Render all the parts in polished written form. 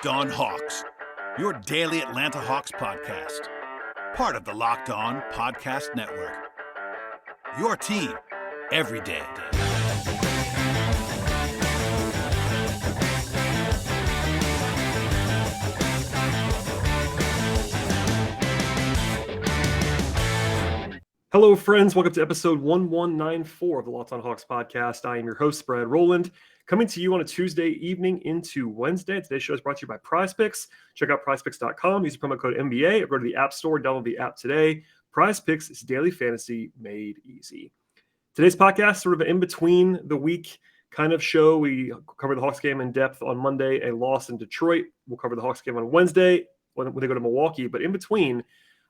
Locked On Hawks, your daily Atlanta Hawks podcast. Part of the Locked On Podcast Network. Your team every day. Hello, friends. Welcome to episode 1194 of the Locked On Hawks podcast. I am your host, Rowland, coming to you on a Tuesday evening into Wednesday. Today's show is brought to you by PrizePicks. Check out PrizePicks.com. Use the promo code NBA. Go to the App Store. Download the app today. PrizePicks is daily fantasy made easy. Today's podcast, sort of an in-between the week kind of show. We cover the Hawks game in depth on Monday, a loss in Detroit. We'll cover the Hawks game on Wednesday when they go to Milwaukee. But in between,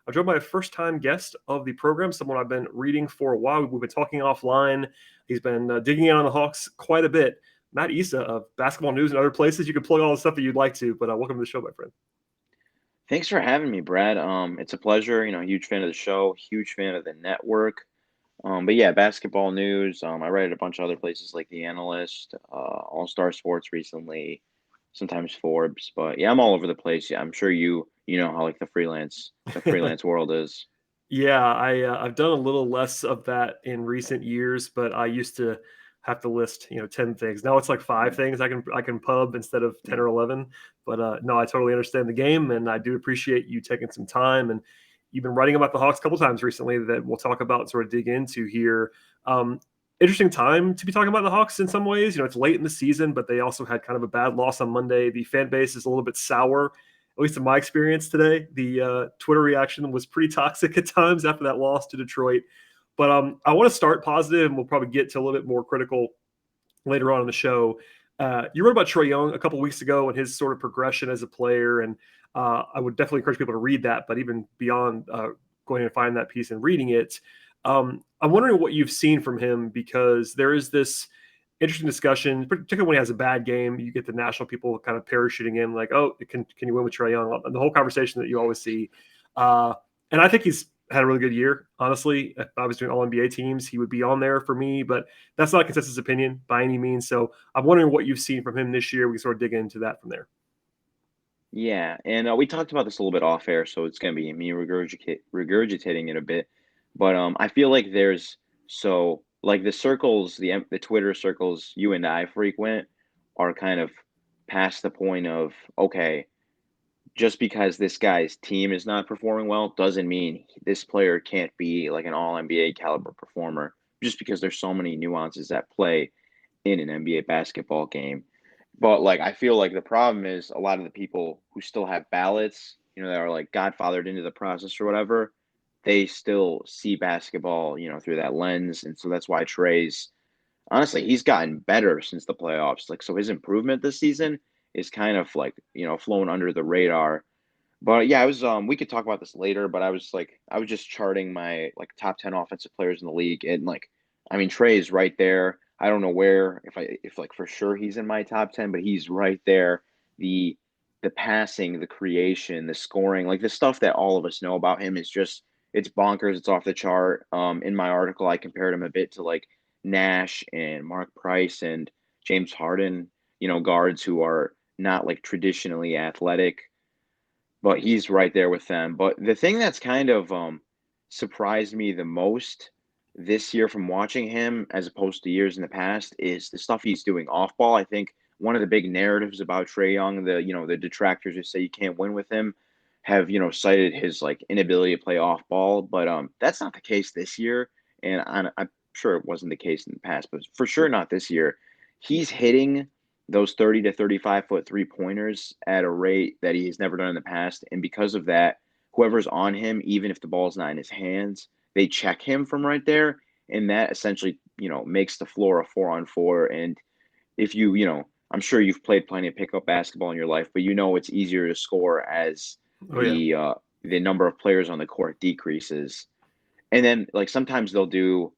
I'm joined by a first-time guest of the program, someone I've been reading for a while. We've been talking offline. He's been digging in on the Hawks quite a bit. Mat Issa of Basketball News and other places. You can plug all the stuff that you'd like to, but welcome to the show, my friend. Thanks for having me, Brad. It's a pleasure. Huge fan of the show, huge fan of the network. But yeah, Basketball News. I write at a bunch of other places like The Analyst, All Star Sports recently, sometimes Forbes. But yeah, I'm all over the place. Yeah, I'm sure you know how like the freelance world is. Yeah, I've done a little less of that in recent years, but I used to have to list 10 things. Now it's like 5 things I can pub instead of 10 or 11. But no, I totally understand the game, and I do appreciate you taking some time. And you've been writing about the Hawks a couple times recently that we'll talk about and sort of dig into here. Interesting time to be talking about the Hawks in some ways. It's late in the season, but they also had kind of a bad loss on Monday. The fan base is a little bit sour, at least in my experience today. The Twitter reaction was pretty toxic at times after that loss to Detroit. But I want to start positive, and we'll probably get to a little bit more critical later on in the show. You wrote about Trey Young a couple of weeks ago and his sort of progression as a player, and I would definitely encourage people to read that. But even beyond going and find that piece and reading it, I'm wondering what you've seen from him, because there is this interesting discussion, particularly when he has a bad game. You get the national people kind of parachuting in like, oh, can you win with Trey Young? The whole conversation that you always see. And I think he's had a really good year, honestly. If I was doing all NBA teams, he would be on there for me, but that's not a consensus opinion by any means. So I'm wondering what you've seen from him this year. We can sort of dig into that from there. Yeah, and we talked about this a little bit off air, so it's going to be me regurgitating it a bit. But I feel like like the circles, the Twitter circles you and I frequent are kind of past the point of, okay, just because this guy's team is not performing well doesn't mean this player can't be like an all NBA caliber performer, just because there's so many nuances at play in an NBA basketball game. But like I feel like the problem is a lot of the people who still have ballots, that are like godfathered into the process or whatever, they still see basketball, through that lens. And so that's why Trey's honestly, he's gotten better since the playoffs. Like, so his improvement this season is kind of like, flown under the radar. But yeah, I was we could talk about this later, but I was just charting my like top 10 offensive players in the league, and like I mean Trey is right there. I don't know where if like for sure he's in my top 10, but he's right there. The passing, the creation, the scoring, like the stuff that all of us know about him is just it's bonkers, it's off the chart. In my article I compared him a bit to like Nash and Mark Price and James Harden, guards who are not like traditionally athletic, but he's right there with them. But the thing that's kind of surprised me the most this year from watching him, as opposed to years in the past, is the stuff he's doing off ball. I think one of the big narratives about Trey Young, the detractors who say you can't win with him, have cited his like inability to play off ball, but that's not the case this year, and I'm sure it wasn't the case in the past, but for sure not this year. He's hitting those 30 to 35-foot three-pointers at a rate that he has never done in the past. And because of that, whoever's on him, even if the ball's not in his hands, they check him from right there. And that essentially, makes the floor a 4-on-4. And if I'm sure you've played plenty of pickup basketball in your life, but it's easier to score as the number of players on the court decreases. And then like sometimes they'll do,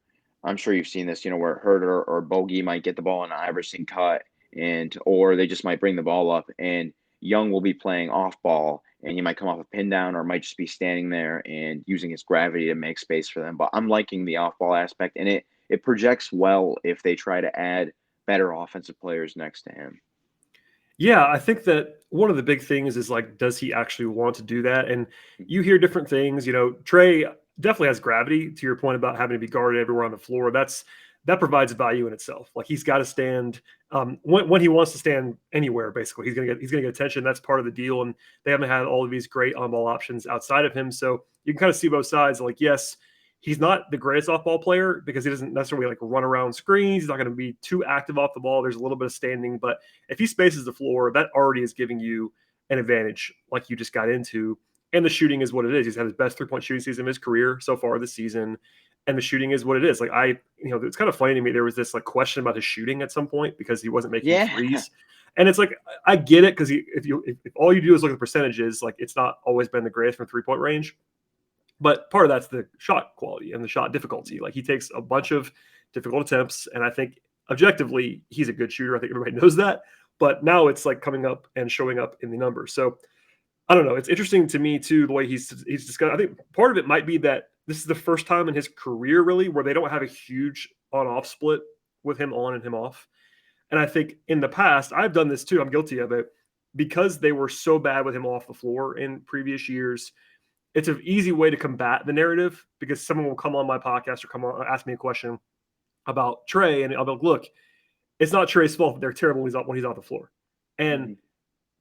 I'm sure you've seen this, where Herter or Bogey might get the ball in an Iverson cut, or they just might bring the ball up and Young will be playing off ball and he might come off a pin down or might just be standing there and using his gravity to make space for them. But I'm liking the off ball aspect, and it projects well if they try to add better offensive players next to him. Yeah, I think that one of the big things is like, does he actually want to do that? And you hear different things. Trey definitely has gravity. To your point about having to be guarded everywhere on the floor, that provides value in itself. Like he's got to stand when he wants to stand anywhere. Basically, he's gonna get attention. That's part of the deal. And they haven't had all of these great on ball options outside of him, so you can kind of see both sides. Like, yes, he's not the greatest off ball player because he doesn't necessarily like run around screens. He's not going to be too active off the ball. There's a little bit of standing, but if he spaces the floor, that already is giving you an advantage, like you just got into. And the shooting is what it is. He's had his best 3-point shooting season of his career so far this season. And the shooting is what it is. Like it's kind of funny to me. There was this like question about his shooting at some point because he wasn't making threes. And it's like, I get it. Cause if all you do is look at the percentages, like it's not always been the greatest from 3-point range, but part of that's the shot quality and the shot difficulty. Like he takes a bunch of difficult attempts. And I think objectively, he's a good shooter. I think everybody knows that. But now it's like coming up and showing up in the numbers. So I don't know. It's interesting to me too, the way he's discussed. I think part of it might be that this is the first time in his career really where they don't have a huge on-off split with him on and him off. And I think in the past, I've done this too. I'm guilty of it because they were so bad with him off the floor in previous years. It's an easy way to combat the narrative because someone will come on my podcast or come on ask me a question about Trey, and I'll be like, look, it's not Trey's fault that they're terrible when he's off the floor. And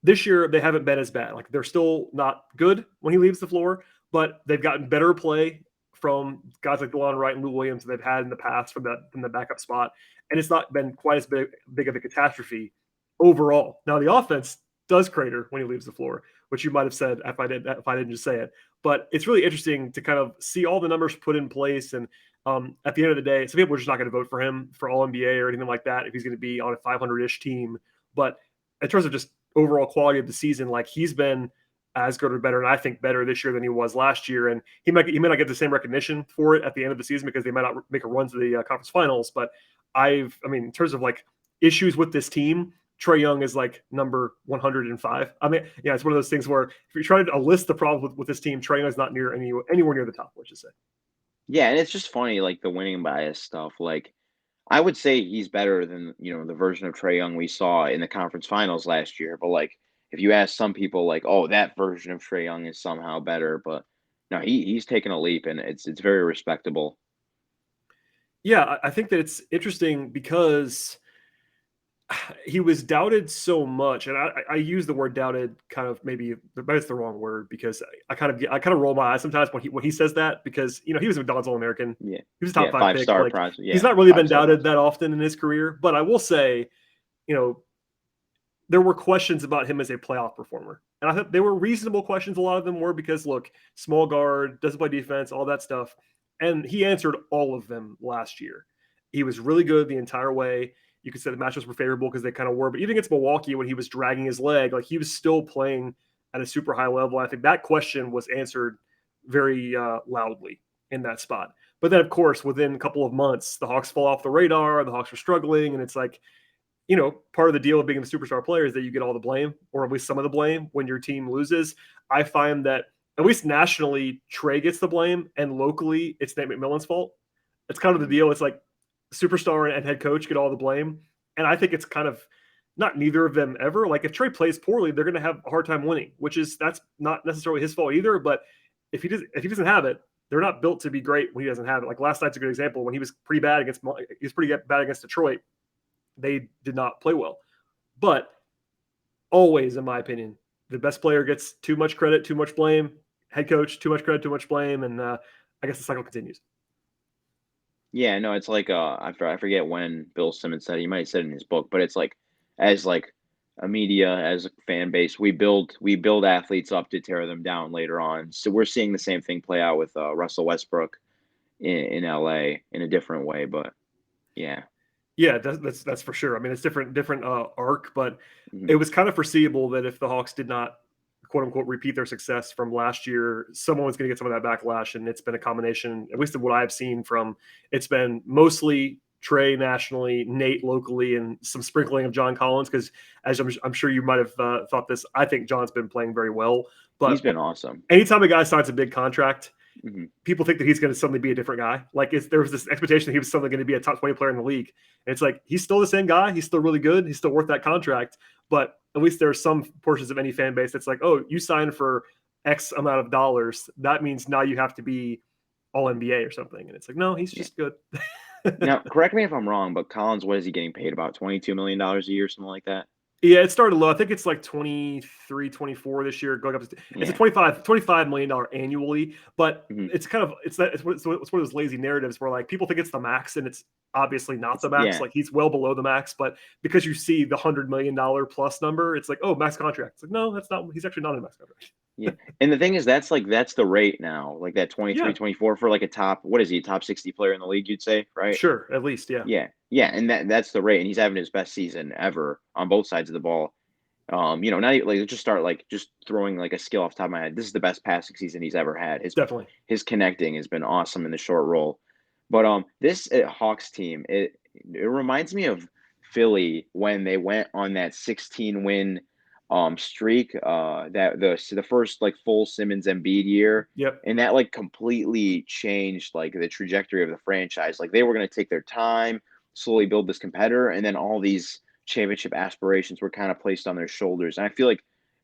this year they haven't been as bad. Like they're still not good when he leaves the floor, but they've gotten better play from guys like DeLon Wright and Lou Williams that they've had in the past from the backup spot. And it's not been quite as big of a catastrophe overall. Now the offense does crater when he leaves the floor, which you might have said if I didn't just say it. But it's really interesting to kind of see all the numbers put in place. And at the end of the day, some people are just not going to vote for him for All NBA or anything like that if he's going to be on a 500-ish team. But in terms of just overall quality of the season, like he's been as good or better, and I think better this year than he was last year. And he may not get the same recognition for it at the end of the season because they might not make a run to the conference finals. But in terms of like issues with this team, Trey Young is like number 105. It's one of those things where if you're trying to list the problems with this team, Trey Young is not anywhere near the top, let's just say. Yeah, and it's just funny, like the winning bias stuff. Like, I would say he's better than the version of Trey Young we saw in the conference finals last year. But like, if you ask some people, like, oh, that version of Trey Young is somehow better, but no, he's taken a leap, and it's very respectable. Yeah, I think that it's interesting because he was doubted so much, and I use the word doubted kind of maybe it's the wrong word because I kind of roll my eyes sometimes when he says that because he was a McDonald's All-American. Yeah, he was a top 5 pick. Five-star like, prize. Yeah, he's not really been doubted that often in his career, but I will say, there were questions about him as a playoff performer, and I thought they were reasonable questions. A lot of them were because look, small guard, doesn't play defense, all that stuff, and he answered all of them last year. He was really good the entire way. You could say the matchups were favorable because they kind of were, but even against Milwaukee when he was dragging his leg, like he was still playing at a super high level. I think that question was answered very loudly in that spot. But then, of course, within a couple of months, the Hawks fall off the radar. The Hawks are struggling, and it's like, part of the deal of being a superstar player is that you get all the blame, or at least some of the blame when your team loses. I find that at least nationally, Trey gets the blame, and locally, it's Nate McMillan's fault. It's kind of the deal. It's like superstar and head coach get all the blame. And I think it's kind of not neither of them ever. Like if Trey plays poorly, they're going to have a hard time winning, that's not necessarily his fault either. But if he doesn't have it, they're not built to be great when he doesn't have it. Like last night's a good example. When he was pretty bad against Detroit, they did not play well. But always, in my opinion, the best player gets too much credit, too much blame. Head coach, too much credit, too much blame. And I guess the cycle continues. Yeah, no, it's like I forget when Bill Simmons said, he might have said it in his book, but it's like as like a media, as a fan base, we build athletes up to tear them down later on. So we're seeing the same thing play out with Russell Westbrook in LA in a different way, but yeah. Yeah, that's for sure. I mean, it's different arc, but it was kind of foreseeable that if the Hawks did not quote unquote repeat their success from last year, someone was going to get some of that backlash. And it's been a combination, at least of what I've seen it's been mostly Trey nationally, Nate locally, and some sprinkling of John Collins. Because as I'm sure you might have thought this, I think John's been playing very well. But he's been awesome. Anytime a guy signs a big contract, people think that he's going to suddenly be a different guy. Like there was this expectation that he was suddenly going to be a top 20 player in the league. And it's like, he's still the same guy. He's still really good. He's still worth that contract. But at least there are some portions of any fan base that's like, oh, you signed for X amount of dollars. That means now you have to be all NBA or something. And it's like, no, he's just good. Now, correct me if I'm wrong, but Collins, what is he getting paid? About $22 million a year, something like that? Yeah, it started low. I think it's like 23, 24 this year, going up to it's a $25 million annually, but it's kind of it's one of those lazy narratives where like people think it's the max and it's obviously not the max. Like he's well below the max, but because you see the $100 million plus number, it's like, oh, max contract. It's like, no, that's not, he's actually not in a max contract. Yeah. And the thing is, that's the rate now, like that 23, 24 for like a top, what is he, a top 60 player in the league, you'd say, right? Sure, at least, yeah. Yeah. Yeah. And that's the rate. And he's having his best season ever on both sides of the ball. Not like just start like just throwing like a skill off the top of my head. This is the best passing season he's ever had. His connecting has been awesome in the short roll. But this Hawks team, it reminds me of Philly when they went on that 16-win streak, that the first like full Simmons Embiid year. Yep. And that like completely changed like the trajectory of the franchise. Like they were going to take their time, slowly build this competitor, and then all these championship aspirations were kind of placed on their shoulders. And I feel like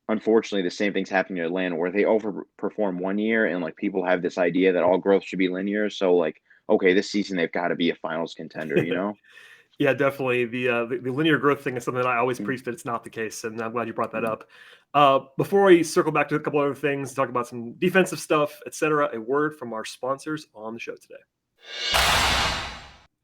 unfortunately the same thing's happening in Atlanta, where they overperform one year and like people have this idea that all growth should be linear. So like, okay, this season they've got to be a finals contender, you know? Yeah, definitely. The linear growth thing is something that I always preach that it's not the case, and I'm glad you brought that up. Before we circle back to a couple other things, talk about some defensive stuff, etc., a word from our sponsors on the show today.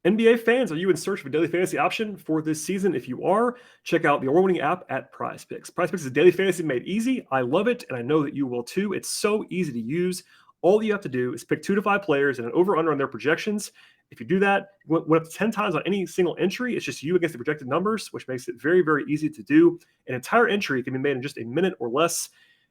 NBA fans, are you in search of a daily fantasy option for this season? If you are, check out the award-winning app at PrizePicks. PrizePicks is daily fantasy made easy. I love it, and I know that you will too. It's so easy to use. All you have to do is pick 2 to 5 players and an over-under on their projections. If you do that, went up to 10 times on any single entry. It's just you against the projected numbers, which makes it very, very easy to do. An entire entry can be made in just a minute or less.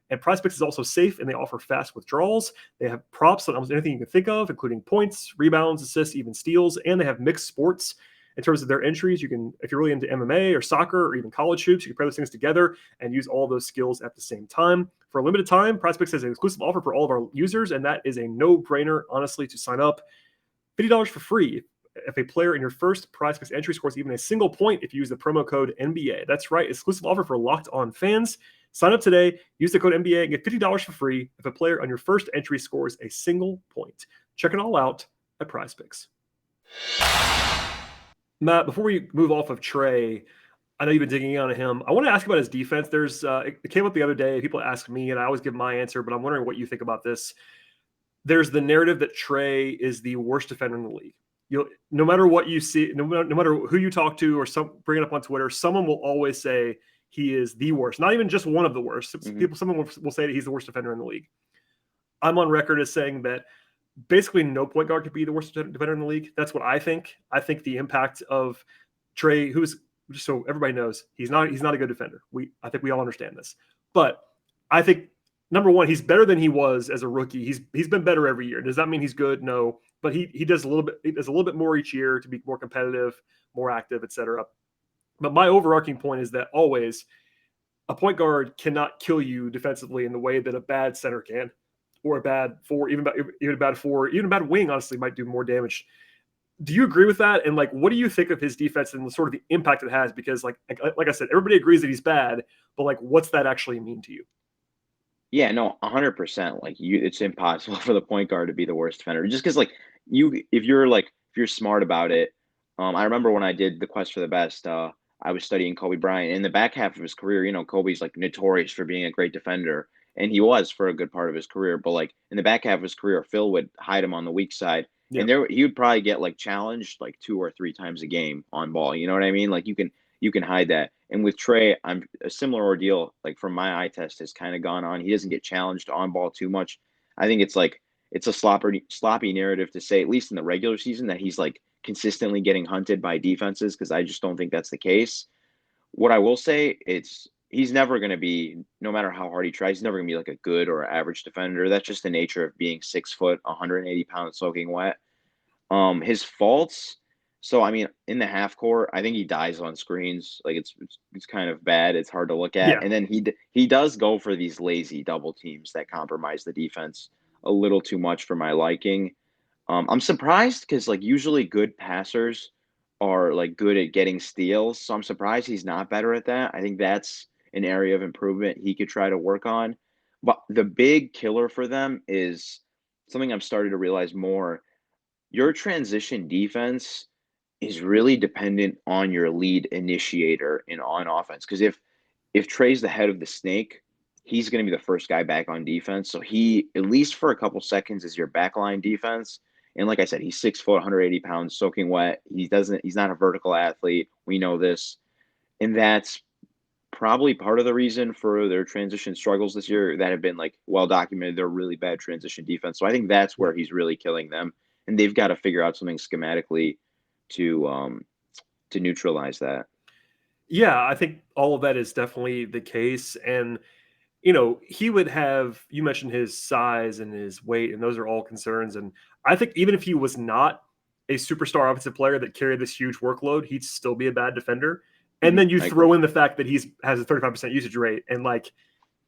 And PrizePicks is also safe, and they offer fast withdrawals. They have props on almost anything you can think of, including points, rebounds, assists, even steals. And they have mixed sports in terms of their entries. You can, if you're really into MMA or soccer or even college hoops, you can pair those things together and use all those skills at the same time. For a limited time, PrizePicks has an exclusive offer for all of our users, and that is a no-brainer, honestly, to sign up. $50 for free if a player in your first PrizePicks entry scores even a single point if you use the promo code NBA. That's right, exclusive offer for Locked On fans. Sign up today, use the code NBA, and get $50 for free if a player on your first entry scores a single point. Check it all out at PrizePicks. Matt, before we move off of Trey, I know you've been digging on him. I want to ask about his defense. It came up the other day. People ask me, and I always give my answer, but I'm wondering what you think about this. There's the narrative that Trey is the worst defender in the league. No matter what you see, no matter who you talk to or bring it up on Twitter, someone will always say he is the worst. Not even just one of the worst. Someone will say that he's the worst defender in the league. I'm on record as saying that basically no point guard could be the worst defender in the league. That's what I think. I think the impact of Trey, who's just so everybody knows, he's not a good defender. I think we all understand this. But I think number one, he's better than he was as a rookie. He's been better every year. Does that mean he's good? No, but he does a little bit. He does a little bit more each year to be more competitive, more active, etc. But my overarching point is that always a point guard cannot kill you defensively in the way that a bad center can, or a bad four, even a bad wing, honestly, might do more damage. Do you agree with that? And like, what do you think of his defense and the sort of the impact it has? Because like I said, everybody agrees that he's bad, but like, what's that actually mean to you? Yeah, no, 100%. Like it's impossible for the point guard to be the worst defender. Just because, like, if you're smart about it. I remember when I did the Quest for the Best. I was studying Kobe Bryant. In the back half of his career, Kobe's like notorious for being a great defender, and he was for a good part of his career. But like in the back half of his career, Phil would hide him on the weak side, and he would probably get like challenged like 2 or 3 times a game on ball. You know what I mean? Like you can hide that. And with Trey, I'm a similar ordeal, like from my eye test, has kind of gone on. He doesn't get challenged on ball too much. I think it's a sloppy narrative to say, at least in the regular season, that he's like consistently getting hunted by defenses, because I just don't think that's the case. What I will say, he's never going to be, no matter how hard he tries, he's never going to be like a good or average defender. That's just the nature of being 6 foot, 180 pounds soaking wet. His faults. So, I mean, in the half court, I think he dies on screens. Like it's kind of bad. It's hard to look at. Yeah. And then he does go for these lazy double teams that compromise the defense a little too much for my liking. I'm surprised because like usually good passers are like good at getting steals. So I'm surprised he's not better at that. I think that's an area of improvement he could try to work on. But the big killer for them is something I'm starting to realize more. Your transition defense is really dependent on your lead initiator in on offense. Because if Trey's the head of the snake, he's going to be the first guy back on defense. So he, at least for a couple seconds, is your backline defense. And like I said, he's 6 foot, 180 pounds, soaking wet. He's not a vertical athlete. We know this. And that's probably part of the reason for their transition struggles this year that have been like well documented. They're really bad transition defense. So I think that's where he's really killing them. And they've got to figure out something schematically to neutralize that. Yeah, I think all of that is definitely the case. And, he would have, you mentioned his size and his weight, and those are all concerns. And I think even if he was not a superstar offensive player that carried this huge workload, he'd still be a bad defender. And then you throw in the fact that has a 35% usage rate, and like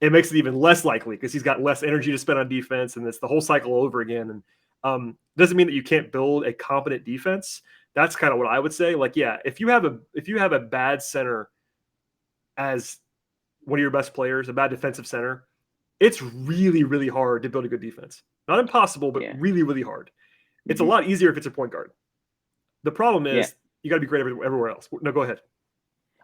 it makes it even less likely because he's got less energy to spend on defense, and it's the whole cycle over again. And doesn't mean that you can't build a competent defense. That's kind of what I would say. Like, yeah, if you have a bad center as one of your best players, a bad defensive center, it's really, really hard to build a good defense. Not impossible, but really, really hard. It's a lot easier if it's a point guard. The problem is you got to be great everywhere else. No, go ahead.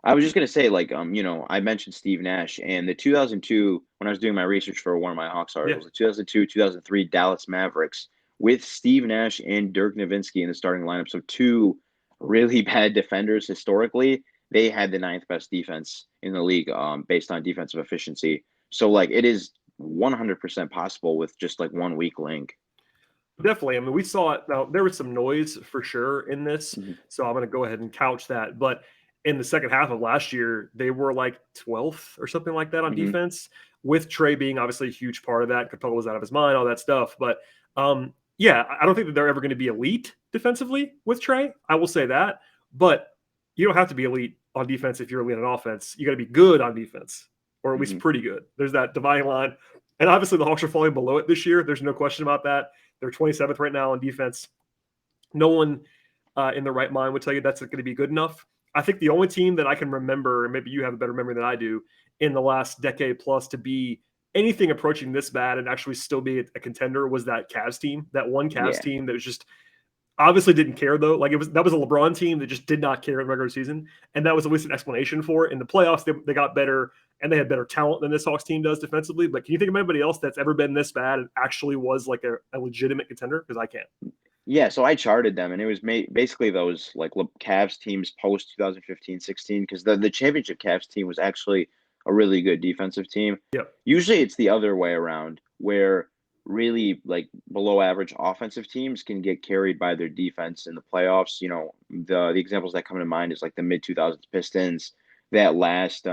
I was just gonna say, like, I mentioned Steve Nash and the 2002 when I was doing my research for one of my Hawks articles, the 2002, 2003 Dallas Mavericks with Steve Nash and Dirk Nowitzki in the starting lineup. So two really bad defenders historically. They had the 9th best defense in the league, based on defensive efficiency. So like it is 100% possible with just like one weak link. Definitely. I mean, we saw it. Now, there was some noise for sure in this. So I'm going to go ahead and couch that. But in the second half of last year, they were like 12th or something like that on defense, with Trey being obviously a huge part of that. Capela was out of his mind, all that stuff. But yeah, I don't think that they're ever going to be elite defensively with Trey. I will say that. But you don't have to be elite on defense if you're elite on offense. You got to be good on defense, or at least pretty good. There's that dividing line. And obviously the Hawks are falling below it this year. There's no question about that. They're 27th right now on defense. No one in their right mind would tell you that's going to be good enough. I think the only team that I can remember, and maybe you have a better memory than I do, in the last decade plus to be anything approaching this bad and actually still be a contender was that Cavs team. That one Cavs team that was just obviously didn't care though. Like that was a LeBron team that just did not care in the regular season, and that was at least an explanation for it. In the playoffs, they got better and they had better talent than this Hawks team does defensively. But can you think of anybody else that's ever been this bad and actually was like a legitimate contender? Because I can't. Yeah, so I charted them, and it was basically those like Cavs teams post 2015-16, because the championship Cavs team was actually a really good defensive team. Yep. Usually it's the other way around, where really like below average offensive teams can get carried by their defense in the playoffs. The examples that come to mind is like the mid 2000s Pistons, that last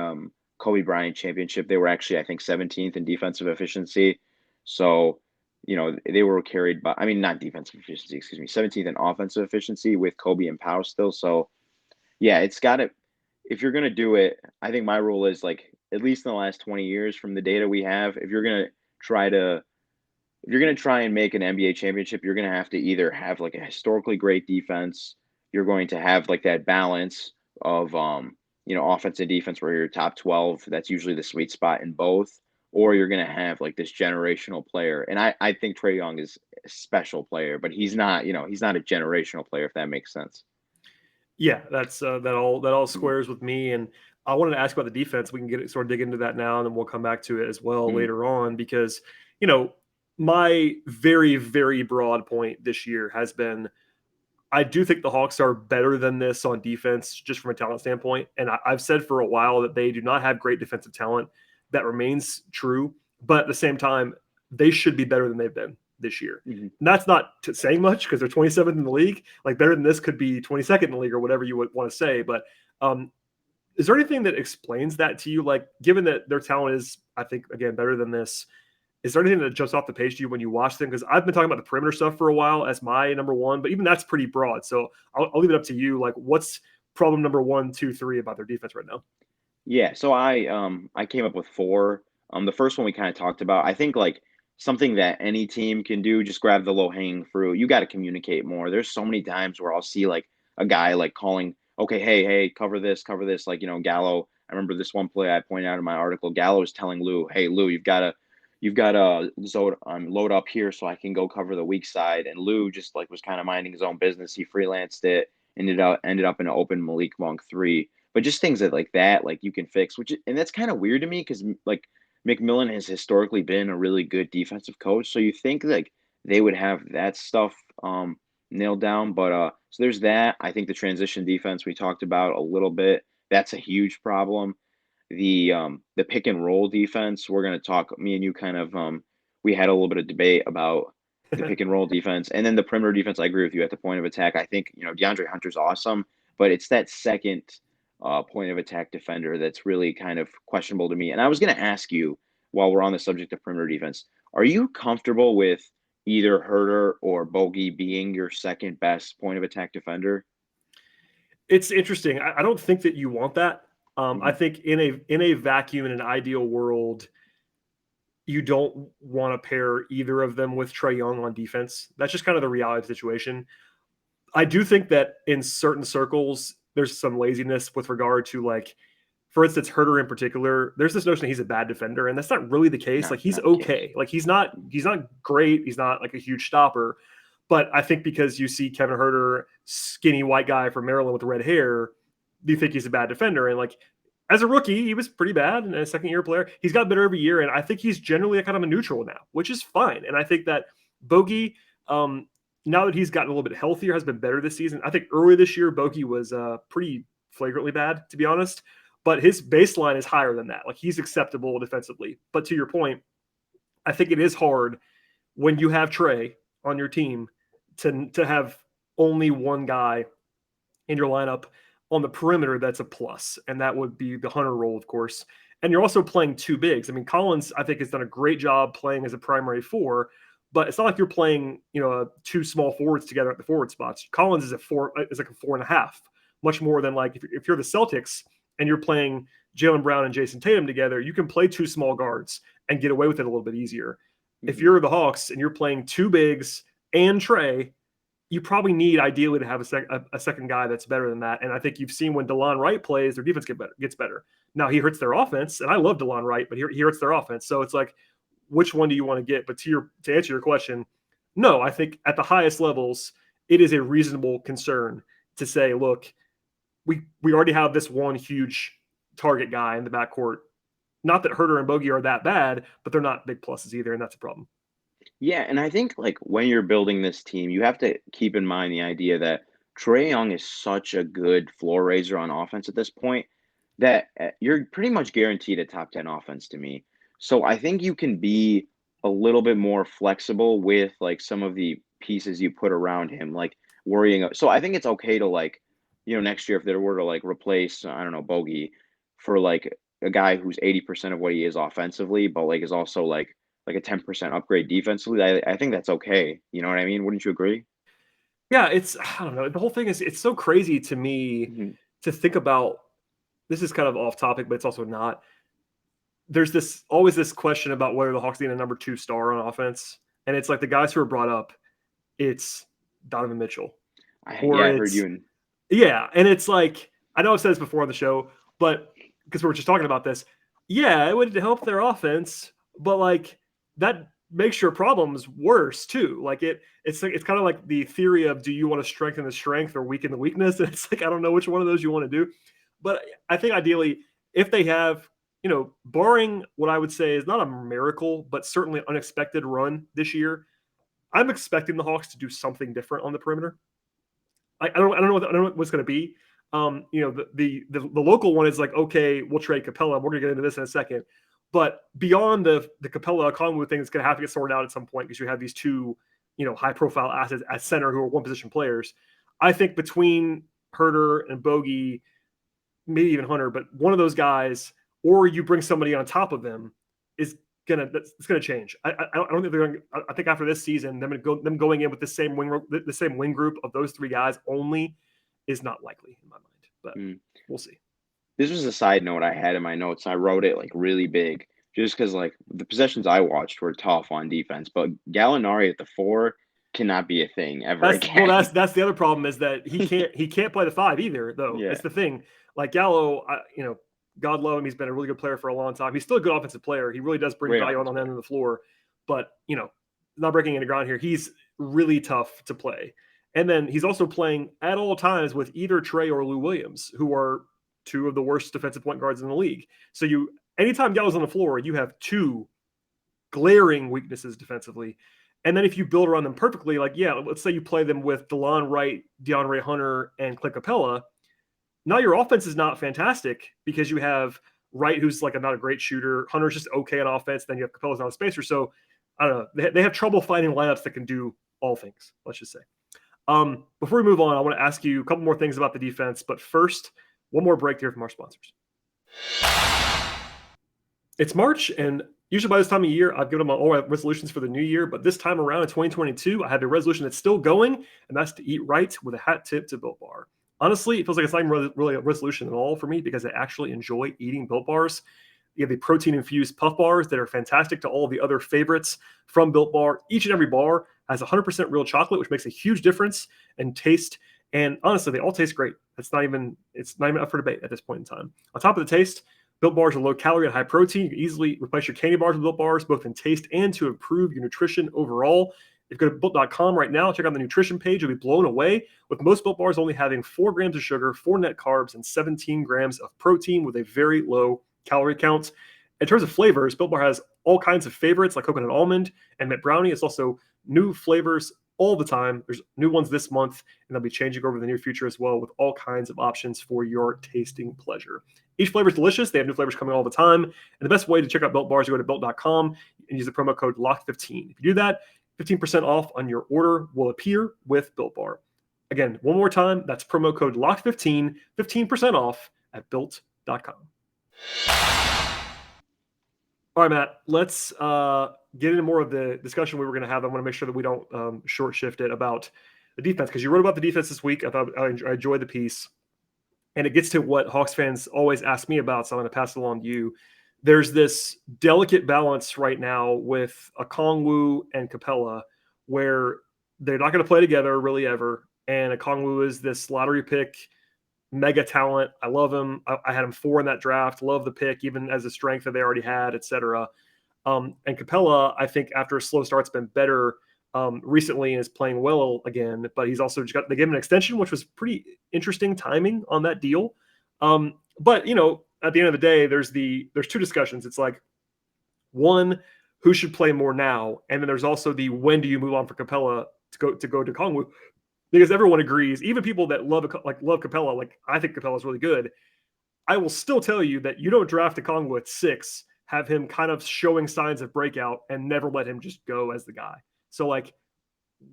Kobe Bryant championship. They were actually, I think, 17th in defensive efficiency. So they were carried by, not defensive efficiency, 17th in offensive efficiency with Kobe and Powell still. So, yeah, if you're going to do it, I think my rule is like, at least in the last 20 years from the data we have, if you're going to try and make an NBA championship, you're going to have to either have like a historically great defense. You're going to have like that balance of, offense and defense where you're top 12. That's usually the sweet spot in both. Or you're going to have like this generational player. And I think Trey Young is a special player, but he's not a generational player, if that makes sense. Yeah, that's that all squares with me. And I wanted to ask about the defense. We can sort of dig into that now, and then we'll come back to it as well later on, because, my very, very broad point this year has been, I do think the Hawks are better than this on defense, just from a talent standpoint. And I've said for a while that they do not have great defensive talent. That remains true, but at the same time, they should be better than they've been this year. And that's not saying much because they're 27th in the league. Like better than this could be 22nd in the league or whatever you would want to say. But is there anything that explains that to you? Like, given that their talent is, I think, again, better than this, is there anything that jumps off the page to you when you watch them? Because I've been talking about the perimeter stuff for a while as my number one, but even that's pretty broad. So I'll leave it up to you. Like, what's problem number 1, 2, 3 about their defense right now? Yeah, so I came up with 4. The first one we kind of talked about. I think like something that any team can do, just grab the low-hanging fruit. You got to communicate more. There's so many times where I'll see like a guy like calling, okay, hey, cover this, like, Gallo. I remember this one play I pointed out in my article. Gallo was telling Lou, "Hey Lou, you've got to load up here so I can go cover the weak side." And Lou just like was kind of minding his own business. He freelanced it, ended up in an open Malik Monk 3. But just things like that, like you can fix, and that's kind of weird to me because like McMillan has historically been a really good defensive coach. So you think like they would have that stuff nailed down. But so there's that. I think the transition defense we talked about a little bit. That's a huge problem. The pick and roll defense, we're gonna talk. Me and you kind of we had a little bit of debate about the pick and roll defense, and then the perimeter defense. I agree with you at the point of attack. I think DeAndre Hunter's awesome, but it's that second point of attack defender that's really kind of questionable to me. And I was gonna ask you while we're on the subject of perimeter defense, are you comfortable with either Herter or Bogey being your second best point of attack defender? It's interesting. I don't think that you want that. I think in a vacuum, in an ideal world, you don't want to pair either of them with Trae Young on defense. That's just kind of the reality of the situation. I do think that in certain circles, there's some laziness with regard to, like, for instance, Herter in particular. There's this notion that he's a bad defender, and that's not really the case. Like, he's okay. Like, he's not great. He's not like a huge stopper. But I think because you see Kevin Herter, skinny white guy from Maryland with red hair, you think he's a bad defender. And like as a rookie, he was pretty bad, and as a second-year player, he's got better every year. And I think he's generally a kind of a neutral now, which is fine. And I think that Bogey, now that he's gotten a little bit healthier, has been better this season. I think earlier this year, Bogey was pretty flagrantly bad, to be honest. But his baseline is higher than that. Like, he's acceptable defensively. But to your point, I think it is hard when you have Trae on your team to have only one guy in your lineup on the perimeter that's a plus, and that would be the Hunter role, of course. And you're also playing two bigs. I mean, Collins, I think, has done a great job playing as a primary four, but it's not like you're playing, two small forwards together at the forward spots. Collins is like a 4.5, much more than like if you're the Celtics and you're playing Jaylen Brown and Jason Tatum together, you can play two small guards and get away with it a little bit easier. Mm-hmm. If you're the Hawks and you're playing two bigs and Trae, you probably need ideally to have a second guy that's better than that. And I think you've seen when DeLon Wright plays, their defense gets better. Now he hurts their offense, and I love DeLon Wright, but he hurts their offense. So it's like, which one do you want to get? But to answer your question, no, I think at the highest levels, it is a reasonable concern to say, look, we already have this one huge target guy in the backcourt. Not that Herter and Bogey are that bad, but they're not big pluses either, and that's a problem. Yeah, and I think like when you're building this team, you have to keep in mind the idea that Trae Young is such a good floor raiser on offense at this point that you're pretty much guaranteed a top 10 offense to me. So I think you can be a little bit more flexible with like some of the pieces you put around him, like worrying. So I think it's okay to like, next year if there were to like replace, I don't know, Bogey for like a guy who's 80% of what he is offensively, but like is also like a 10% upgrade defensively, I think that's okay. You know what I mean? Wouldn't you agree? Yeah, I don't know. The whole thing is, it's so crazy to me to think about. This is kind of off topic, but it's also not. There's always this question about whether the Hawks need a number 2 star on offense. And it's like the guys who are brought up, it's Donovan Mitchell. I heard you. Yeah, and it's like, I know I've said this before on the show, but because we were just talking about this, yeah, it would help their offense, but like, that makes your problems worse too. Like it's kind of like the theory of, do you want to strengthen the strength or weaken the weakness? And it's like, I don't know which one of those you want to do. But I think ideally, if they have, barring what I would say is not a miracle, but certainly unexpected run this year, I'm expecting the Hawks to do something different on the perimeter. I don't know what's going to be. The local one is like, okay, we'll trade Capela. We're going to get into this in a second. But beyond the Capela Okongwu thing, it's going to have to get sorted out at some point because you have these two, high-profile assets at center who are one-position players. I think between Herter and Bogey, maybe even Hunter, but one of those guys, or you bring somebody on top of them, it's gonna change. I don't think they're going. I think after this season, them going in with the same wing group of those three guys only is not likely in my mind. But we'll see. This was a side note I had in my notes. I wrote it like really big just because like the possessions I watched were tough on defense, but Gallinari at the 4 cannot be a thing ever again. Well, that's the other problem is that he can't play the 5 either, though. Yeah. It's the thing. Like Gallo, God love him. He's been a really good player for a long time. He's still a good offensive player. He really does bring value on the end of the floor. But, not breaking into ground here. He's really tough to play. And then he's also playing at all times with either Trae or Lou Williams, who are two of the worst defensive point guards in the league. So anytime Gallo's on the floor, you have two glaring weaknesses defensively. And then if you build around them perfectly, let's say you play them with DeLon Wright, DeAndre Hunter, and Clint Capela. Now your offense is not fantastic because you have Wright, who's not a great shooter. Hunter's just okay on offense. Then you have Capella's not a spacer. So I don't know. They have trouble finding lineups that can do all things, let's just say. Before we move on, I want to ask you a couple more things about the defense. But first, one more break here from our sponsors. It's March, and usually by this time of year, I've given them all my resolutions for the new year. But this time around in 2022, I have a resolution that's still going, and that's to eat right with a hat tip to Built Bar. Honestly, it feels like it's not even really a resolution at all for me because I actually enjoy eating Built Bars. You have the protein-infused puff bars that are fantastic to all of the other favorites from Built Bar. Each and every bar has 100% real chocolate, which makes a huge difference in taste. And honestly, they all taste great. It's not even up for debate at this point in time. On top of the taste, Built Bars are low calorie and high protein. You can easily replace your candy bars with Built Bars, both in taste and to improve your nutrition overall. If you go to Built.com right now, check out the nutrition page. You'll be blown away with most Built Bars only having 4 grams of sugar, 4 net carbs, and 17 grams of protein with a very low calorie count. In terms of flavors, Built Bar has all kinds of favorites like coconut almond and mint brownie. It's also new flavors all the time. There's new ones this month, and they'll be changing over the near future as well with all kinds of options for your tasting pleasure. Each flavor is delicious. They have new flavors coming all the time. And the best way to check out Built Bars is to go to Built.com and use the promo code LOCK15. If you do that, 15% off on your order will appear with Built Bar. Again, one more time, that's promo code LOCK15, 15% off at Built.com. All right, Matt, let's get into more of the discussion we were going to have. I want to make sure that we don't short shift it about the defense, because you wrote about the defense this week. I thought I enjoyed the piece. And it gets to what Hawks fans always ask me about, so I'm going to pass it along to you. There's this delicate balance right now with Okongwu and Capela where they're not going to play together really ever. And Okongwu is this lottery pick, mega talent. I love him. I had him 4 in that draft. Love the pick, even as a strength that they already had, et cetera. And Capela, I think after a slow start, has been better recently and is playing well again. But he's also they gave him an extension, which was pretty interesting timing on that deal. But at the end of the day, there's 2 discussions. It's like, one, who should play more now, and then there's also the when do you move on for Capela to go to Okongwu, because everyone agrees, even people that love Capela, like I think Capela is really good. I will still tell you that you don't draft Okongwu at 6, have him kind of showing signs of breakout, and never let him just go as the guy. So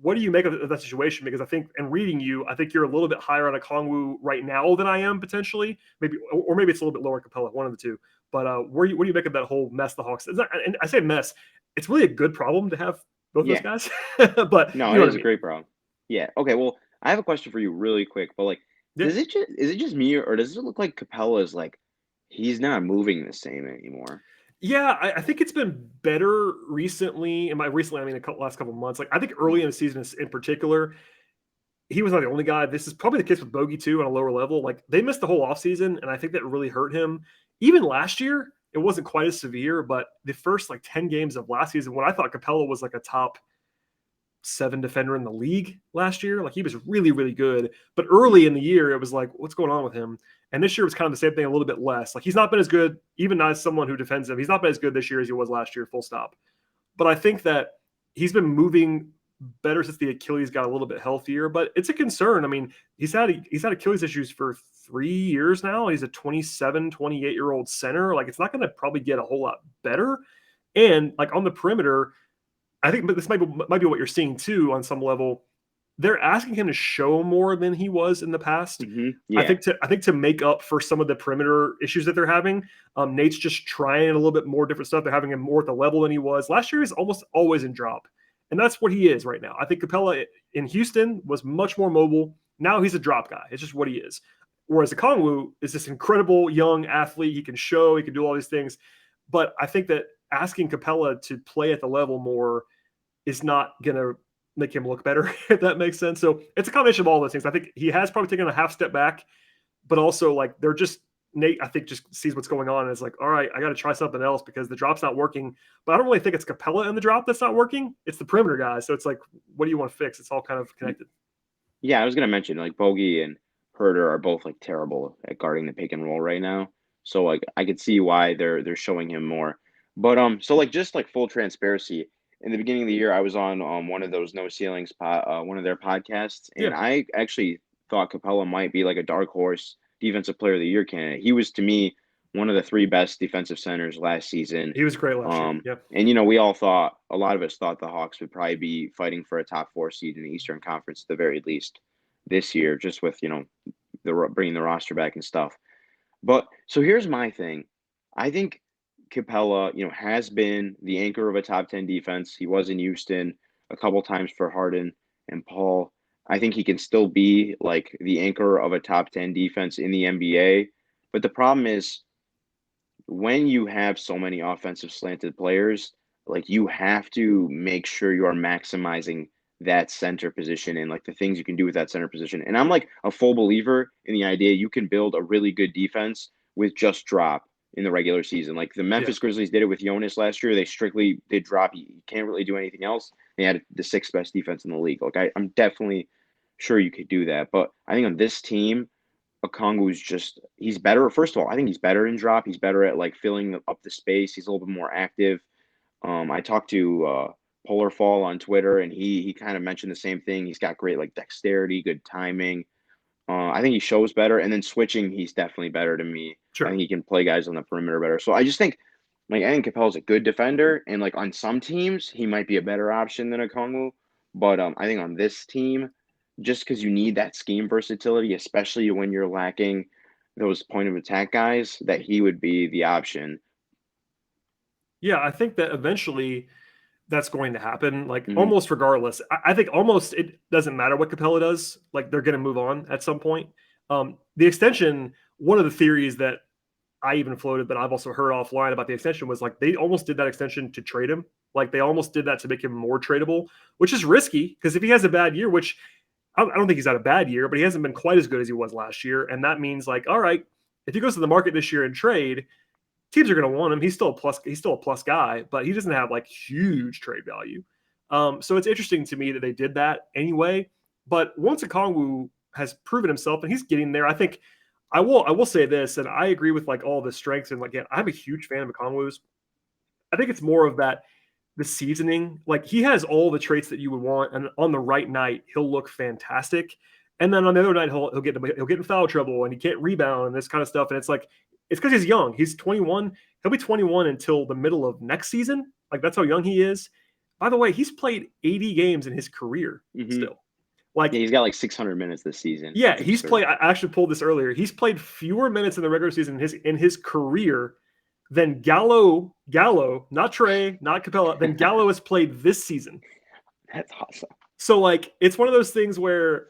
what do you make of that situation? Because I think in reading you, I think you're a little bit higher on Okongwu right now than I am potentially. Maybe it's a little bit lower Capela, one of the two. But what do you make of that whole mess the Hawks? And I say mess, it's really a good problem to have both those guys. But no, it is a great problem. Yeah. Okay. Well, I have a question for you really quick. But is it just me, or does it look like Capela is he's not moving the same anymore? Yeah, I think it's been better recently. And by recently, I mean last couple of months. I think early in the season in particular, he was not the only guy. This is probably the case with Bogey too on a lower level. They missed the whole offseason, and I think that really hurt him. Even last year, it wasn't quite as severe, but the first 10 games of last season, when I thought Capela was a top 7 defender in the league last year, he was really, really good. But early in the year, it was what's going on with him? And this year was kind of the same thing, a little bit less. He's not been as good, even as someone who defends him. He's not been as good this year as he was last year, full stop. But I think that he's been moving better since the Achilles got a little bit healthier. But it's a concern. I mean, he's had Achilles issues for 3 years now. He's a 27, 28-year-old center. It's not going to probably get a whole lot better. And on the perimeter, I think this might be what you're seeing too on some level. They're asking him to show more than he was in the past. Mm-hmm. Yeah. I think to make up for some of the perimeter issues that they're having, Nate's just trying a little bit more different stuff. They're having him more at the level than he was. Last year, he's almost always in drop. And that's what he is right now. I think Capela in Houston was much more mobile. Now he's a drop guy. It's just what he is. Whereas Okongwu is this incredible young athlete. He can show, he can do all these things. But I think that asking Capela to play at the level more is not going to make him look better, if that makes sense. So it's a combination of all those things. I think he has probably taken a half step back, but also they're just Nate, I think, just sees what's going on and is like, all right, I got to try something else because the drop's not working. But I don't really think it's Capela in the drop that's not working. It's the perimeter guys. So it's like, what do you want to fix? It's all kind of connected. Yeah, I was gonna mention like Bogey and Herter are both like terrible at guarding the pick and roll right now. So like I could see why they're showing him more. But so like just like full transparency, in the beginning of the year I was on one of those No Ceilings one of their podcasts, and Yeah. I actually thought Capella might be like a dark horse defensive player of the year candidate. He was to me one of the 3 best defensive centers last season. He was great last year. Yeah. And we all thought, a lot of us thought the Hawks would probably be fighting for a top 4 seed in the Eastern Conference at the very least this year, just with bringing the roster back and stuff. But so here's my thing. I think Capela, has been the anchor of a top 10 defense. He was in Houston a couple times for Harden and Paul. I think he can still be like the anchor of a top 10 defense in the NBA. But the problem is, when you have so many offensive slanted players, like you have to make sure you are maximizing that center position and like the things you can do with that center position. And I'm like a full believer in the idea you can build a really good defense with just drop in the regular season. Like the Memphis Grizzlies did it with Jonas last year. They strictly did drop. You can't really do anything else. They had the 6th best defense in the league. Like I'm definitely sure you could do that. But I think on this team, Okongwu's he's better. First of all, I think he's better in drop. He's better at like filling up the space. He's a little bit more active. I talked to Polar Fall on Twitter, and he kind of mentioned the same thing. He's got great like dexterity, good timing. I think he shows better, and then switching, he's definitely better to me. Sure. I think he can play guys on the perimeter better. So I just think, like, I think Capela's a good defender, and like on some teams, he might be a better option than Okongwu. But I think on this team, just because you need that scheme versatility, especially when you're lacking those point of attack guys, that he would be the option. Yeah, I think that eventually that's going to happen, like almost regardless. I think almost it doesn't matter what Capela does. Like they're going to move on at some point. The extension, one of the theories that I even floated, but I've also heard offline about the extension was like they almost did that extension to trade him. Like they almost did that to make him more tradable, which is risky because if he has a bad year, which I don't think he's had a bad year, but he hasn't been quite as good as he was last year. And that means like, all right, if he goes to the market this year and trade, teams are going to want him. He's still a plus guy, but he doesn't have like huge trade value. So it's interesting to me that they did that anyway. But once Okongwu has proven himself and he's getting there, I think I will say this, and I agree with like all the strengths and like, yeah, I'm a huge fan of Okongwu's. I think it's more of that the seasoning. Like he has all the traits that you would want, and on the right night he'll look fantastic. And then on the other night he'll get in foul trouble and he can't rebound and this kind of stuff. And it's like it's because he's young. He's 21. He'll be 21 until the middle of next season. Like that's how young he is. By the way, he's played 80 games in his career still. Like he's got like 600 minutes this season. Yeah, he's played. I actually pulled this earlier. He's played fewer minutes in the regular season in his career than Gallo, not Trey, not Capela, than Gallo has played this season. That's awesome. So like it's one of those things where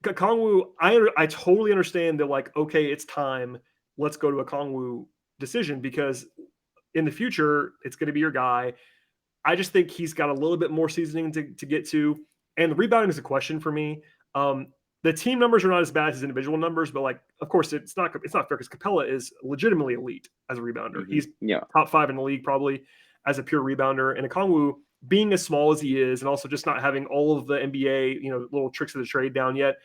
Okongwu, I totally understand that like, okay, it's time. Let's go to a Okongwu decision because in the future it's going to be your guy. I just think he's got a little bit more seasoning to get to. And the rebounding is a question for me. The team numbers are not as bad as his individual numbers, but like, of course, it's not fair because Capela is legitimately elite as a rebounder. He's top 5 in the league probably as a pure rebounder. And Okongwu, being as small as he is, and also just not having all of the NBA, little tricks of the trade down yet,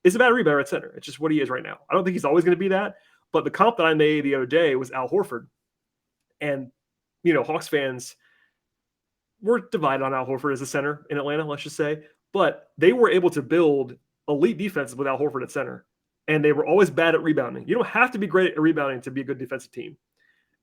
is a bad rebounder at center. It's just what he is right now. I don't think he's always going to be that. But the comp that I made the other day was Al Horford, and Hawks fans were divided on Al Horford as a center in Atlanta, let's just say. But they were able to build elite defenses with Al Horford at center. And they were always bad at rebounding. You don't have to be great at rebounding to be a good defensive team.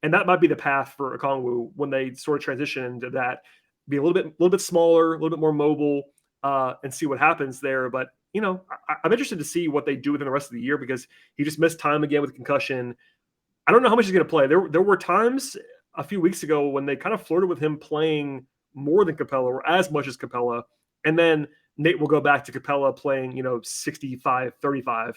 And that might be the path for Okongwu when they sort of transition into that. Be a little bit smaller, a little bit more mobile, and see what happens there. But, I'm interested to see what they do within the rest of the year because he just missed time again with concussion. I don't know how much he's going to play. There were times a few weeks ago when they kind of flirted with him playing more than Capela or as much as Capela. And then Nate will go back to Capela playing, 65-35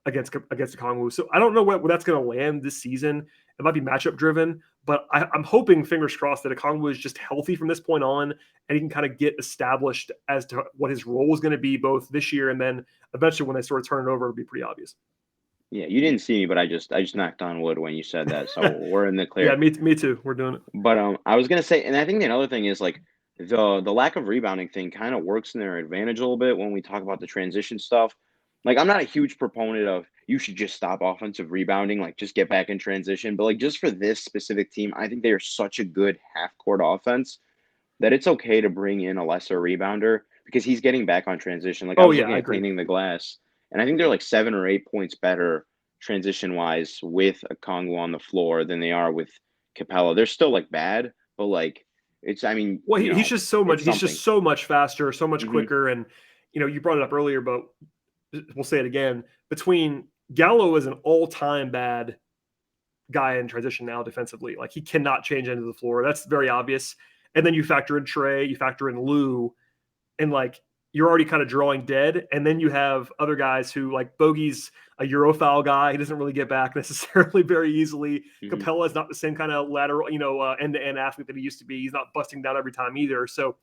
against Okongwu. So I don't know where that's going to land this season. It might be matchup driven, but I'm hoping, fingers crossed, that Okongwu is just healthy from this point on and he can kind of get established as to what his role is going to be both this year and then eventually when they sort of turn it over, it'll be pretty obvious. Yeah, you didn't see me, but I just knocked on wood when you said that, so we're in the Yeah, clear. me too. We're doing it. But I was gonna say, and I think the other thing is like the lack of rebounding thing kind of works in their advantage a little bit when we talk about the transition stuff. Like I'm not a huge proponent of you should just stop offensive rebounding, like just get back in transition. But like just for this specific team, I think they are such a good half court offense that it's okay to bring in a lesser rebounder because he's getting back on transition. Like I Oh was yeah, looking I at agree. cleaning the glass, and I think they're like 7 or 8 points better transition wise with Okongwu on the floor than they are with Capela. They're still like bad, but like it's I mean, Well, he's just so much. it's He's just something. so much faster, so much Hmm. quicker, and you brought it up earlier, but we'll say it again. Between Gallo is an all-time bad guy in transition now defensively. Like he cannot change into the floor. That's very obvious. And then you factor in Trey, you factor in Lou, and like you're already kind of drawing dead. And then you have other guys who like Bogey's a Eurofoul guy. He doesn't really get back necessarily very easily. Hmm. Capella is not the same kind of lateral, end-to-end athlete that he used to be. He's not busting down every time either. So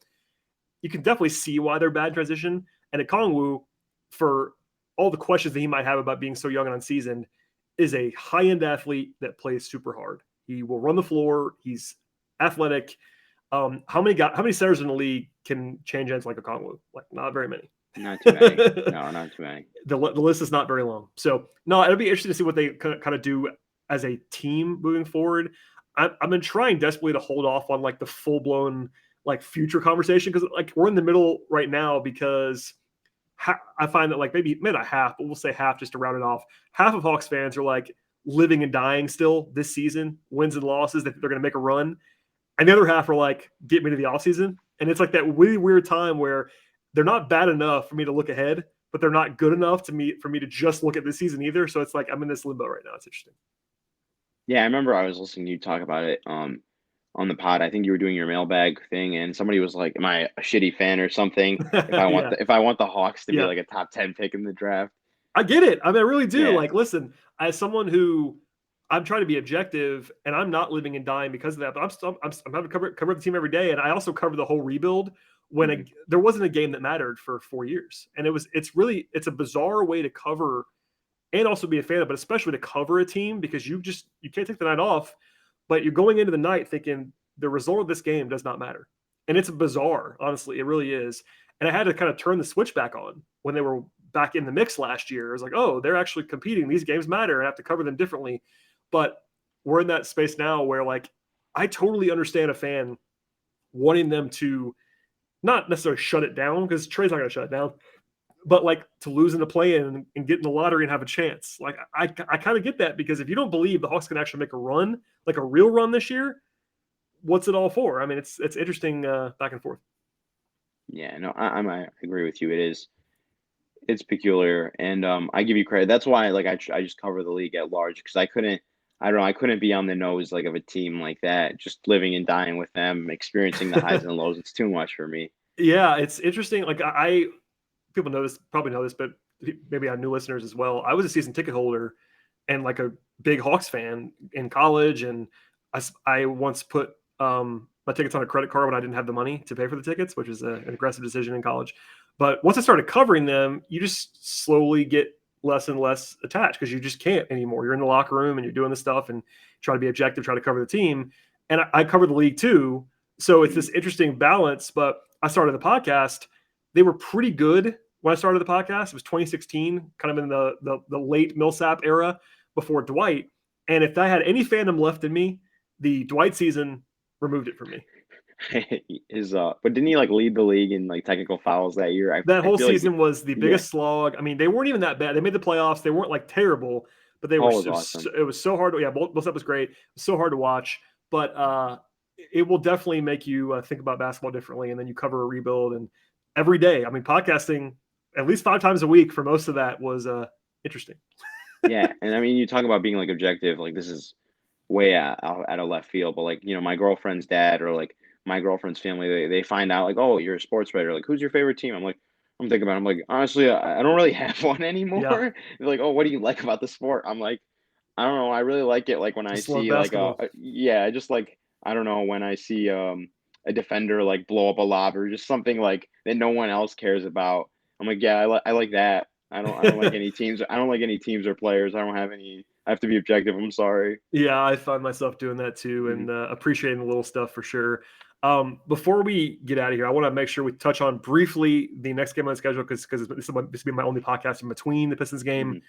you can definitely see why they're bad in transition. And Okongwu, for all the questions that he might have about being so young and unseasoned, is a high-end athlete that plays super hard. He will run the floor. He's athletic. How many centers in the league can change ends like Okongwu? Like not very many. Not too many. No, not too many. The list is not very long. So no, it'll be interesting to see what they kind of do as a team moving forward. I've been trying desperately to hold off on like the full blown like future conversation because like we're in the middle right now because I find that like maybe not half, but we'll say half just to round it off. Half of Hawks fans are like living and dying still this season, wins and losses that they're going to make a run, and the other half are like get me to the offseason. And it's like that really weird time where they're not bad enough for me to look ahead, but they're not good enough for me to just look at this season either. So it's like I'm in this limbo right now. It's interesting. Yeah, I remember I was listening to you talk about it on the pod. I think you were doing your mailbag thing, and somebody was like, "Am I a shitty fan or something? Yeah, If I want the Hawks to be yeah. like a top 10 pick in the draft." I get it. I mean, I really do. Yeah. Like, listen, as someone who I'm trying to be objective, and I'm not living and dying because of that, but I'm having to cover the team every day, and I also cover the whole rebuild when Mhm. there wasn't a game that mattered for 4 years, and it's a bizarre way to cover and also be a fan of, but especially to cover a team because you can't take the night off, but you're going into the night thinking the result of this game does not matter, and it's bizarre. Honestly, it really is. And I had to kind of turn the switch back on when they were back in the mix last year. It was like, oh, they're actually competing. These games matter. I have to cover them differently. But we're in that space now where like I totally understand a fan wanting them to not necessarily shut it down because Trey's not going to shut it down, but like to lose in the play and get in the lottery and have a chance. Like I kind of get that because if you don't believe the Hawks can actually make a run, like a real run this year, what's it all for? I mean, it's interesting back and forth. Yeah, no, I agree with you. It's peculiar, and I give you credit. That's why like I just cover the league at large because I don't know, I couldn't be on the nose like of a team like that, just living and dying with them, experiencing the highs and lows. It's too much for me. Yeah, it's interesting. Like people know this, probably know this, but maybe our new listeners as well. I was a season ticket holder and like a big Hawks fan in college, and I once put my tickets on a credit card when I didn't have the money to pay for the tickets, which was an aggressive decision in college. But once I started covering them, you just slowly get less and less attached because you just can't anymore. You're in the locker room and you're doing this stuff and try to be objective, try to cover the team. And I cover the league too. So it's Mhm. this interesting balance. But I started the podcast. They were pretty good when I started the podcast. It was 2016, kind of in the late Millsap era before Dwight. And if I had any fandom left in me, the Dwight season removed it from me. But didn't he like lead the league in like technical fouls that year? That I whole feel like season was the yeah, biggest slog. I mean, they weren't even that bad. They made the playoffs. They weren't like terrible, but they were. Paul was awesome. It was so hard. Yeah, both up was great. It was so hard to watch, but it will definitely make you think about basketball differently. And then you cover a rebuild, and every day. I mean, podcasting at least 5 times a week for most of that was interesting. Yeah, and I mean, you talk about being like objective. Like this is way out of left field, but like my girlfriend's dad or like my girlfriend's family, they find out like, oh, you're a sports writer. Like, who's your favorite team? I'm thinking about it. I'm like, honestly, I don't really have one anymore. Yeah, They're like, oh, what do you like about the sport? I'm like, I don't know. I really like it. Like when I just love see like basketball. yeah, I just like I don't know when I see a defender like blow up a lob or just something like that no one else cares about. I'm like, yeah, I like that. I don't like any teams. I don't like any teams or players. I have to be objective. I'm sorry. Yeah, I find myself doing that too, and appreciating the little stuff for sure. Before we get out of here, I want to make sure we touch on briefly the next game on the schedule because this will be my only podcast in between the Pistons game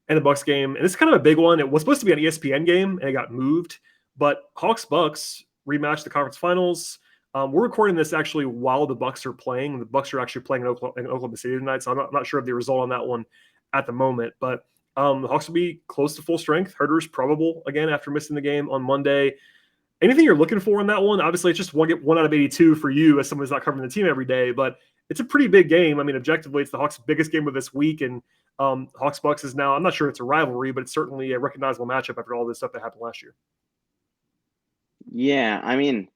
and the Bucks game, and it's kind of a big one. It was supposed to be an ESPN game, and it got moved. But Hawks-Bucks rematch the conference finals. We're recording this actually while the Bucks are playing. The Bucks are actually playing in Oklahoma City tonight, so I'm not sure of the result on that one at the moment. But the Hawks will be close to full strength. Herter's probable again after missing the game on Monday. Anything you're looking for in that one? Obviously, it's just one out of 82 for you as someone who's not covering the team every day, but it's a pretty big game. I mean, objectively, it's the Hawks' biggest game of this week, and Hawks-Bucks is now, I'm not sure it's a rivalry, but it's certainly a recognizable matchup after all this stuff that happened last year. Yeah, I mean,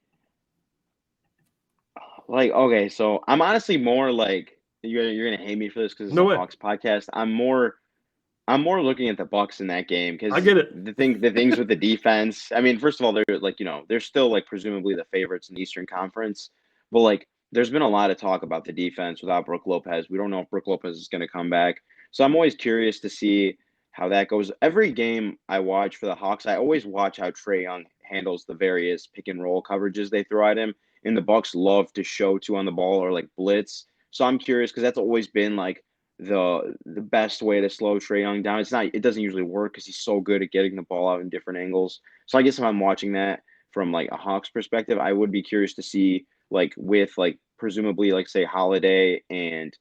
like, okay, so I'm honestly more like you're gonna hate me for this because it's a Hawks podcast. I'm more looking at the Bucks in that game because I get it. The things with the defense. I mean, first of all, they're like, they're still like presumably the favorites in the Eastern Conference, but like there's been a lot of talk about the defense without Brook Lopez. We don't know if Brook Lopez is going to come back, so I'm always curious to see how that goes. Every game I watch for the Hawks, I always watch how Trey Young handles the various pick and roll coverages they throw at him, and the Bucks love to show two on the ball or like blitz. So I'm curious because that's always been like the best way to slow Trey Young down. It doesn't usually work because he's so good at getting the ball out in different angles. So I guess if I'm watching that from like a Hawks perspective, I would be curious to see like with like presumably like say Holiday and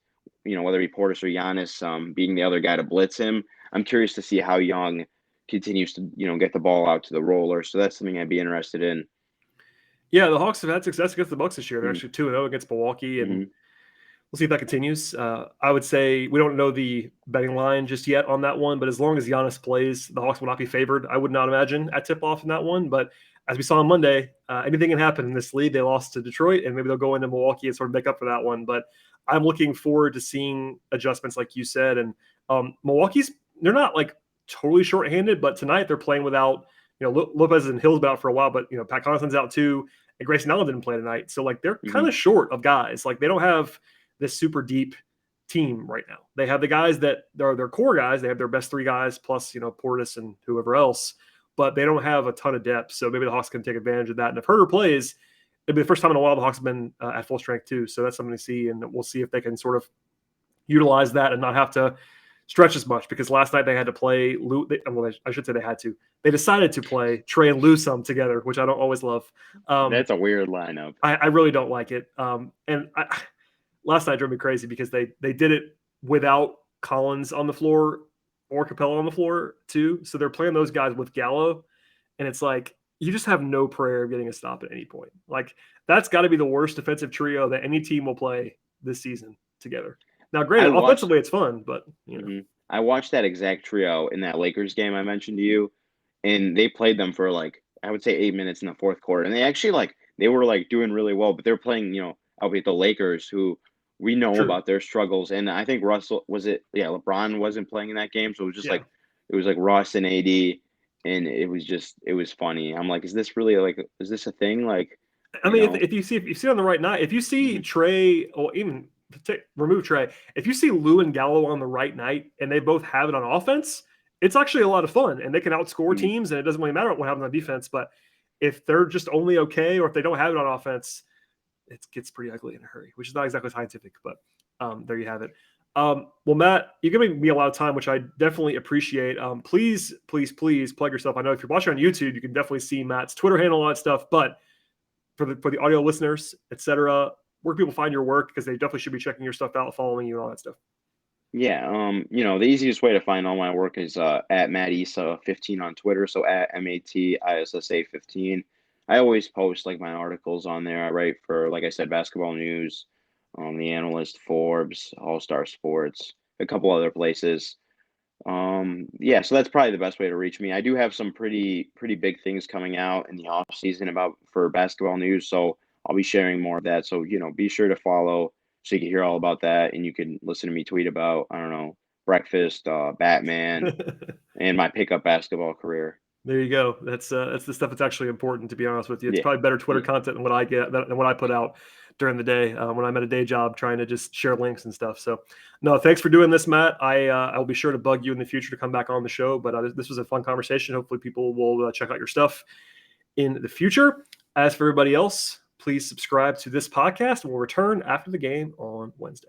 whether it be Portis or Giannis being the other guy to blitz him. I'm curious to see how Young continues to get the ball out to the roller. So that's something I'd be interested in. Yeah, the Hawks have had success against the Bucks this year. They're actually 2-0 against Milwaukee, and we'll see if that continues. I would say we don't know the betting line just yet on that one, but as long as Giannis plays, the Hawks will not be favored. I would not imagine at tip-off in that one. But as we saw on Monday, anything can happen in this league. They lost to Detroit, and maybe they'll go into Milwaukee and sort of make up for that one. But I'm looking forward to seeing adjustments like you said. And Milwaukee's, they're not like totally shorthanded, but tonight they're playing without, Lopez and Hill's been out for a while, but, Pat Connaughton's out too, and Grayson Allen didn't play tonight. So, like, they're kind of short of guys. Like, they don't have this super deep team right now. They have the guys that are their core guys. They have their best three guys plus, Portis and whoever else, but they don't have a ton of depth. So maybe the Hawks can take advantage of that. And if Herter plays, it'll be the first time in a while the Hawks have been at full strength too. So that's something to see. And we'll see if they can sort of utilize that and not have to stretch as much, because last night they had to play I should say they had to. They decided to play Trey and Lou some together, which I don't always love. That's a weird lineup. I really don't like it. Last night drove me crazy because they did it without Collins on the floor or Capela on the floor too. So they're playing those guys with Gallo, and it's like you just have no prayer of getting a stop at any point. Like that's got to be the worst defensive trio that any team will play this season together. Now, granted, offensively it's fun, but I watched that exact trio in that Lakers game I mentioned to you, and they played them for like I would say 8 minutes in the fourth quarter, and they actually they were doing really well, but they're playing albeit the Lakers, who we know about their struggles, and I think LeBron wasn't playing in that game, so it was just it was like Russ and AD, and it was funny. I'm like, is this really is this a thing? Like, I mean, if you see on the right night, if you see Trey or even remove Trey, if you see Lou and Gallo on the right night and they both have it on offense, it's actually a lot of fun and they can outscore teams, and it doesn't really matter what happens on defense. But if they're just only okay, or if they don't have it on offense, it gets pretty ugly in a hurry, which is not exactly scientific, but there you have it. Well, Matt, you're giving me a lot of time, which I definitely appreciate. Please plug yourself. I know if you're watching on YouTube, you can definitely see Matt's Twitter handle, all that stuff, but for the audio listeners, etc., where can people find your work? Because they definitely should be checking your stuff out, following you, and all that stuff. Yeah, the easiest way to find all my work is at Mat Issa 15 on Twitter. So at MATISSA 15. I always post my articles on there. I write for, like I said, Basketball News, The Analyst, Forbes, All Star Sports, a couple other places. So that's probably the best way to reach me. I do have some pretty big things coming out in the off season for Basketball News, so I'll be sharing more of that. So be sure to follow so you can hear all about that, and you can listen to me tweet about breakfast, Batman, and my pickup basketball career. There you go. That's the stuff that's actually important, to be honest with you. It's probably better Twitter content than what I get, than what I put out. during the day when I'm at a day job trying to just share links and stuff. So no, thanks for doing this, Matt. I'll be sure to bug you in the future to come back on the show, but this was a fun conversation. Hopefully people will check out your stuff in the future. As for everybody else, please subscribe to this podcast and we'll return after the game on Wednesday.